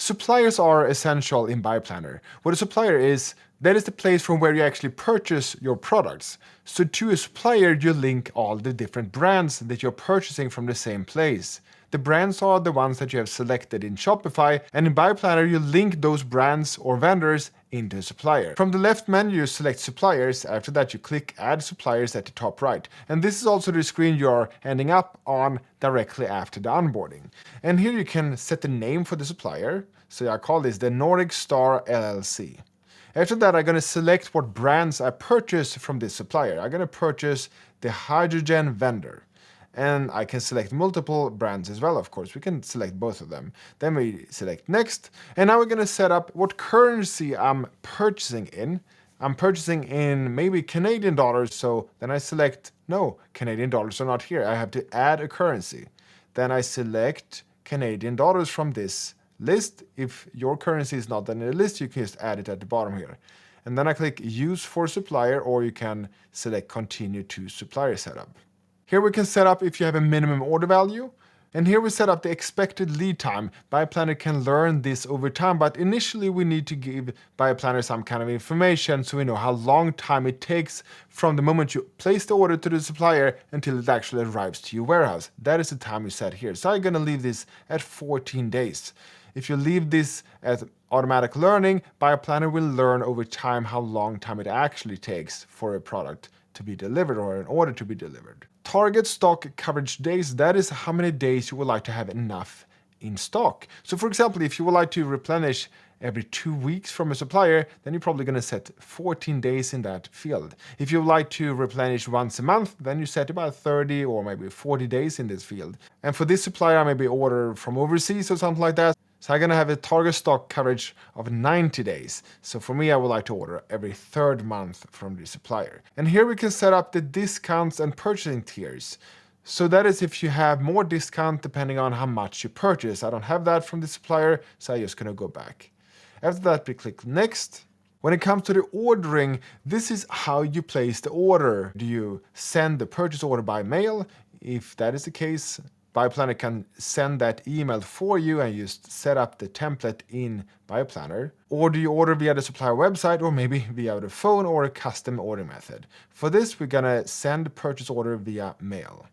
Suppliers are essential in BuyPlanr. What a supplier is, that is the place from where you actually purchase your products. So to a supplier, you link all the different brands that you're purchasing from the same place. The brands are the ones that you have selected in Shopify, and in BuyPlanr you link those brands or vendors into a supplier. From the left menu, you select suppliers. After that, you click add suppliers at the top right. And this is also the screen you're ending up on directly after the onboarding. And here you can set the name for the supplier. So I call this the Nordic Star LLC. After that, I'm going to select what brands I purchase from this supplier. I'm going to purchase the hydrogen vendor. And I can select multiple brands as well, of course. We can select both of them. Then we select next. And now we're going to set up what currency I'm purchasing in. I'm purchasing in maybe Canadian dollars. So then I select, no, Canadian dollars are not here. I have to add a currency. Then I select Canadian dollars from this list. If your currency is not in the list, you can just add it at the bottom here. And then I click use for supplier, or you can select continue to supplier setup. Here we can set up if you have a minimum order value. And here we set up the expected lead time. BuyPlanr can learn this over time, but initially we need to give BuyPlanr some kind of information so we know how long time it takes from the moment you place the order to the supplier until it actually arrives to your warehouse. That is the time we set here. So I'm going to leave this at 14 days. If you leave this as automatic learning, BuyPlanr will learn over time how long time it actually takes for a product to be delivered or an order to be delivered. Target stock coverage days, that is how many days you would like to have enough in stock. So for example, if you would like to replenish every 2 weeks from a supplier, then you're probably going to set 14 days in that field. If you would like to replenish once a month, then you set about 30 or maybe 40 days in this field. And for this supplier, I maybe order from overseas or something like that. So I'm going to have a target stock coverage of 90 days. So for me, I would like to order every third month from the supplier. And here we can set up the discounts and purchasing tiers. So that is if you have more discount depending on how much you purchase. I don't have that from the supplier, so I'm just going to go back. After that, we click next. When it comes to the ordering, this is how you place the order. Do you send the purchase order by mail? If that is the case, BuyPlanr can send that email for you and just set up the template in BuyPlanr. Or do you order via the supplier website or maybe via the phone or a custom order method? For this, we're going to send the purchase order via mail.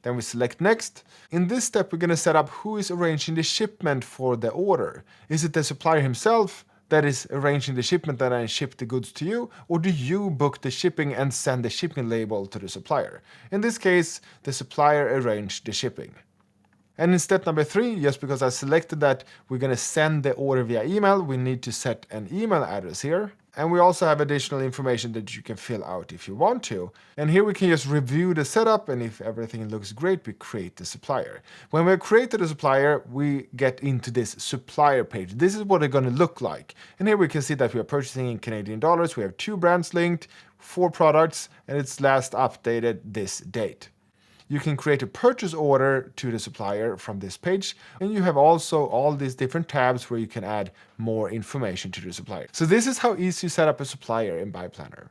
Then we select next. In this step, we're going to set up who is arranging the shipment for the order. Is it the supplier himself that is arranging the shipment that I ship the goods to you, or do you book the shipping and send the shipping label to the supplier? In this case, the supplier arranged the shipping. And in step number 3, just because I selected that we're going to send the order via email, we need to set an email address here. And we also have additional information that you can fill out if you want to. And here we can just review the setup, and if everything looks great, we create the supplier. When we've created a supplier, we get into this supplier page. This is what it's going to look like. And here we can see that we are purchasing in Canadian dollars. We have 2 brands linked, 4 products, and it's last updated this date. You can create a purchase order to the supplier from this page, and you have also all these different tabs where you can add more information to the supplier. So this is how easy you set up a supplier in BuyPlanr.